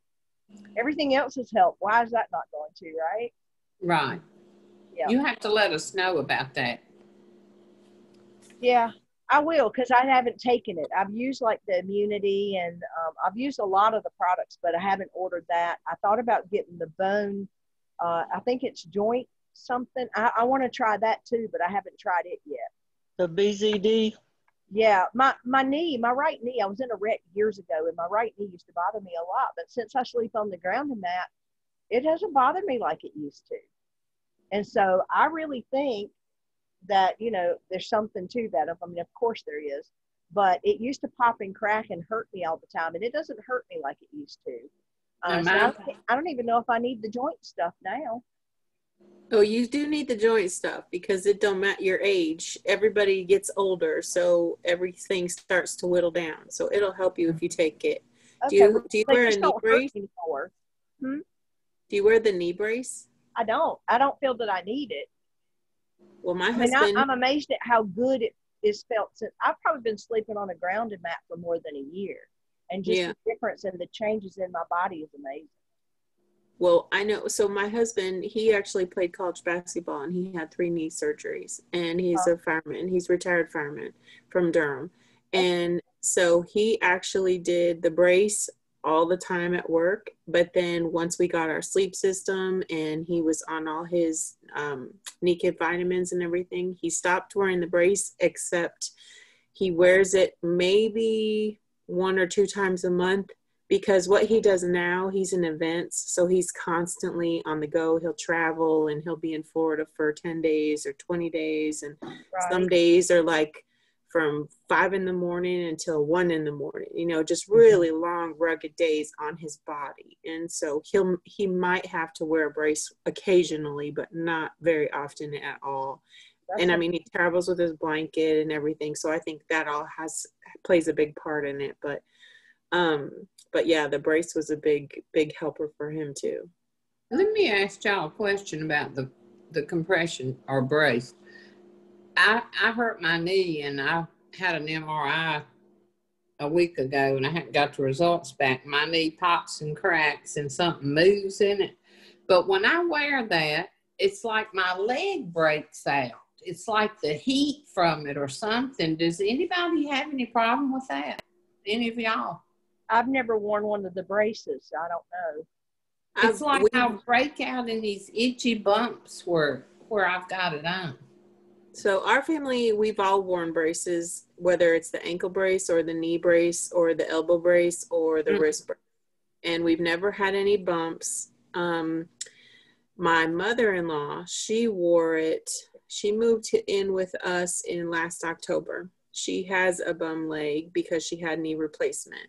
Speaker 2: Everything else has helped. Why is that not going to, right?
Speaker 6: Right.
Speaker 2: Yeah.
Speaker 6: You have to let us know about that.
Speaker 2: Yeah, I will, because I haven't taken it. I've used like the immunity, and I've used a lot of the products, but I haven't ordered that. I thought about getting the bone. I think it's joint something. I want to try that too, but I haven't tried it yet.
Speaker 4: The BZD.
Speaker 2: Yeah, my knee, my right knee, I was in a wreck years ago, and my right knee used to bother me a lot. But since I sleep on the grounding mat, it hasn't bothered me like it used to. And so I really think that, you know, there's something to that. I mean, of course there is, but it used to pop and crack and hurt me all the time, and it doesn't hurt me like it used to. So I don't even know if I need the joint stuff now.
Speaker 5: Oh, you do need the joint stuff because it don't matter your age. Everybody gets older, so everything starts to whittle down. So it'll help you if you take it.
Speaker 2: Okay,
Speaker 5: Do you wear a knee brace?
Speaker 2: Do
Speaker 5: you wear the knee brace?
Speaker 2: I don't. I don't feel that I need it.
Speaker 5: Well, my husband.
Speaker 2: I'm amazed at how good it is felt since I've probably been sleeping on a grounded mat for more than a year, and just the difference and the changes in my body is amazing.
Speaker 5: Well, I know. So my husband, he actually played college basketball, and he had 3 knee surgeries, and he's a fireman. He's a retired fireman from Durham. And so he actually did the brace all the time at work. But then once we got our sleep system and he was on all his Nikken vitamins and everything, he stopped wearing the brace, except he wears it maybe 1 or 2 times a month. Because what he does now, he's in events, so he's constantly on the go. He'll travel and he'll be in Florida for 10 days or 20 days. And some days are like from 5 in the morning until 1 in the morning, you know, just really long, rugged days on his body. And so he might have to wear a brace occasionally, but not very often at all. And I mean, he travels with his blanket and everything. So I think that all plays a big part in it. But yeah, the brace was a big helper for him too.
Speaker 6: Let me ask y'all a question about the compression or brace. I hurt my knee, and I had an MRI a week ago, and I haven't got the results back. My knee pops and cracks and something moves in it. But when I wear that, it's like my leg breaks out. It's like the heat from it or something. Does anybody have any problem with that? Any of y'all?
Speaker 2: I've never worn one of the braces. I don't know.
Speaker 6: It's like I'll break out in these itchy bumps where I've got it on.
Speaker 5: So our family, we've all worn braces, whether it's the ankle brace or the knee brace or the elbow brace or the wrist brace. And we've never had any bumps. My mother-in-law, she wore it. She moved in with us in last October. She has a bum leg because she had knee replacement.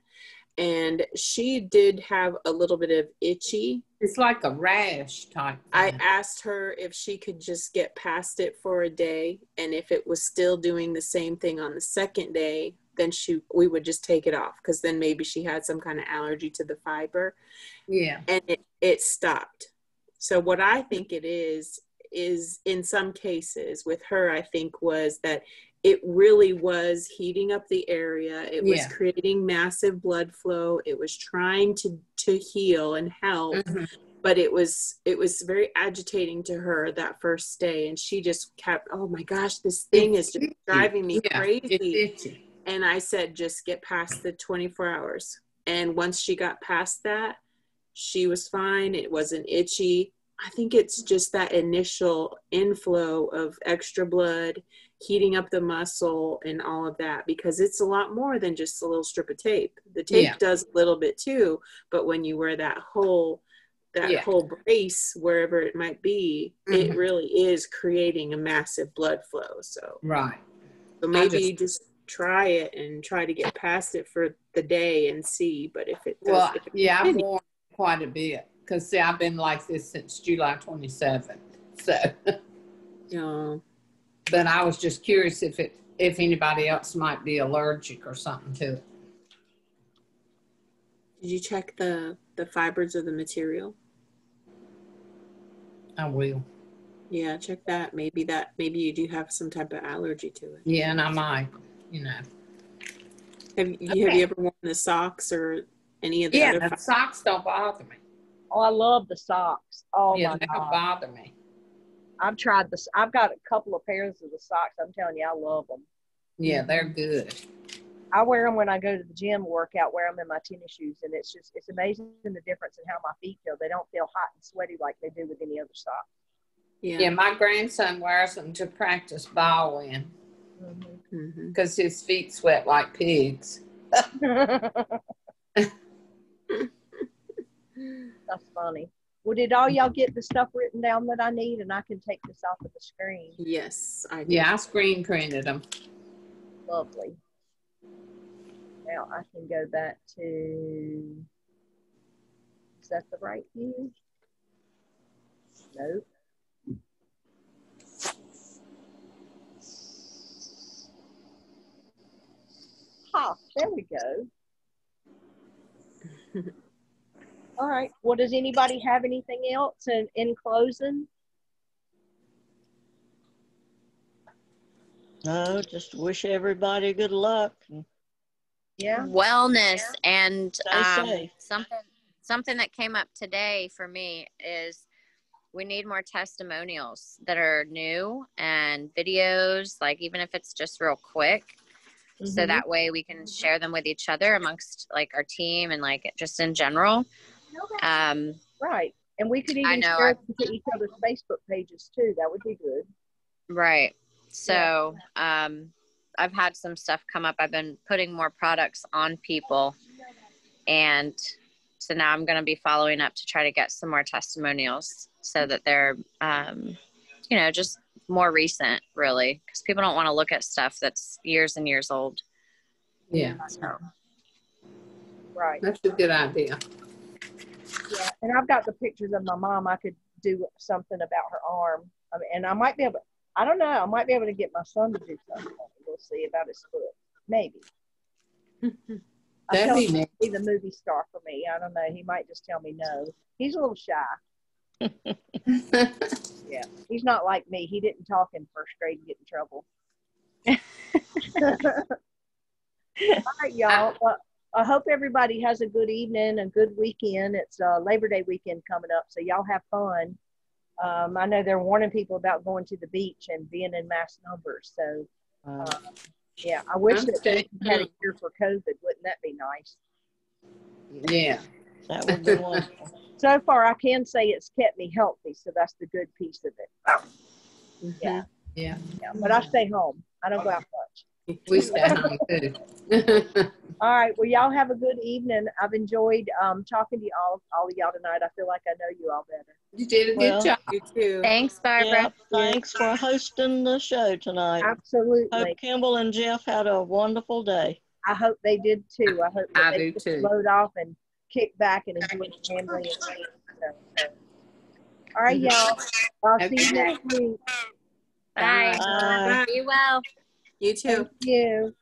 Speaker 5: And she did have a little bit of itchy.
Speaker 6: It's like a rash type thing.
Speaker 5: I asked her if she could just get past it for a day. And if it was still doing the same thing on the second day, then we would just take it off. Because then maybe she had some kind of allergy to the fiber.
Speaker 6: Yeah.
Speaker 5: And it stopped. So what I think it is in some cases with her, I think was that it really was heating up the area. It was creating massive blood flow. It was trying to heal and help, but it was very agitating to her that first day. And she just kept, oh my gosh, this thing is just driving me crazy. And I said, just get past the 24 hours. And once she got past that, she was fine. It wasn't itchy. I think it's just that initial inflow of extra blood, heating up the muscle and all of that, because it's a lot more than just a little strip of tape. The tape does a little bit too, but when you wear that whole brace, wherever it might be, it really is creating a massive blood flow. So maybe you just try it and try to get past it for the day and see. But if it does,
Speaker 6: I've worn quite a bit, because see, I've been like this since July 27th. So but I was just curious if anybody else might be allergic or something to it.
Speaker 5: Did you check the fibers of the material?
Speaker 6: I will.
Speaker 5: Yeah, check that. Maybe you do have some type of allergy to it.
Speaker 6: Yeah, and I might,
Speaker 5: Have you ever worn the socks or any of the other?
Speaker 6: The socks don't bother me.
Speaker 2: Oh, I love the socks. Oh my
Speaker 6: they
Speaker 2: God.
Speaker 6: don't bother me.
Speaker 2: I've tried this. I've got a couple of pairs of the socks. I'm telling you, I love them.
Speaker 6: Yeah, they're good.
Speaker 2: I wear them when I go to the gym, workout, wear them in my tennis shoes. And it's amazing the difference in how my feet feel. They don't feel hot and sweaty like they do with any other socks.
Speaker 6: Yeah, my grandson wears them to practice ball in, because his feet sweat like pigs.
Speaker 2: That's funny. Well, did all y'all get the stuff written down that I need, and I can take this off of the screen?
Speaker 5: Yes, I did.
Speaker 6: Yeah, I screen printed them.
Speaker 2: Lovely. Now I can go back to, is that the right view? Nope. There we go. All right. Well, does anybody have anything else in closing?
Speaker 4: No, just wish everybody good luck.
Speaker 2: Yeah.
Speaker 7: Wellness and
Speaker 4: Stay safe.
Speaker 7: something that came up today for me is we need more testimonials that are new and videos, like even if it's just real quick. So that way we can share them with each other amongst like our team and like just in general.
Speaker 2: Right. And we could even share them to each other's Facebook pages too. That would be good.
Speaker 7: Right. So I've had some stuff come up. I've been putting more products on people. And so now I'm going to be following up to try to get some more testimonials so that they're, just more recent, really, because people don't want to look at stuff that's years and years old.
Speaker 6: Yeah.
Speaker 7: So.
Speaker 2: Right.
Speaker 6: That's a good idea.
Speaker 2: Yeah. And I've got the pictures of my mom. I could do something about her arm. And I might be able, I don't know, I might be able to get my son to do something. We'll see about his foot. Maybe.
Speaker 6: That'd be nice.
Speaker 2: He's a movie star for me. I don't know. He might just tell me no. He's a little shy. Yeah. He's not like me. He didn't talk in first grade and get in trouble. All right, y'all. I hope everybody has a good evening, a good weekend. It's Labor Day weekend coming up, so y'all have fun. I know they're warning people about going to the beach and being in mass numbers. So, yeah, I wish that we had a cure for COVID. Wouldn't that be nice?
Speaker 6: Yeah.
Speaker 4: That would be wonderful.
Speaker 2: So far, I can say it's kept me healthy, so that's the good piece of it. Yeah.
Speaker 6: Yeah.
Speaker 2: But I stay home. I don't go out much.
Speaker 6: We stay home too.
Speaker 2: All right. Well, y'all have a good evening. I've enjoyed talking to all of y'all tonight. I feel like I know you all better.
Speaker 6: You did a good job.
Speaker 5: You too.
Speaker 7: Thanks, Barbara.
Speaker 4: Yeah, thanks for hosting the show tonight.
Speaker 2: Absolutely.
Speaker 4: Hope Kimball and Jeff had a wonderful day.
Speaker 2: I hope they did too. I hope that they
Speaker 6: do
Speaker 2: just
Speaker 6: too.
Speaker 2: load off and kick back and enjoy the family. So. All right, y'all. I'll see you next week.
Speaker 7: Bye.
Speaker 4: Bye.
Speaker 7: Be well.
Speaker 5: You too.
Speaker 2: Thank you.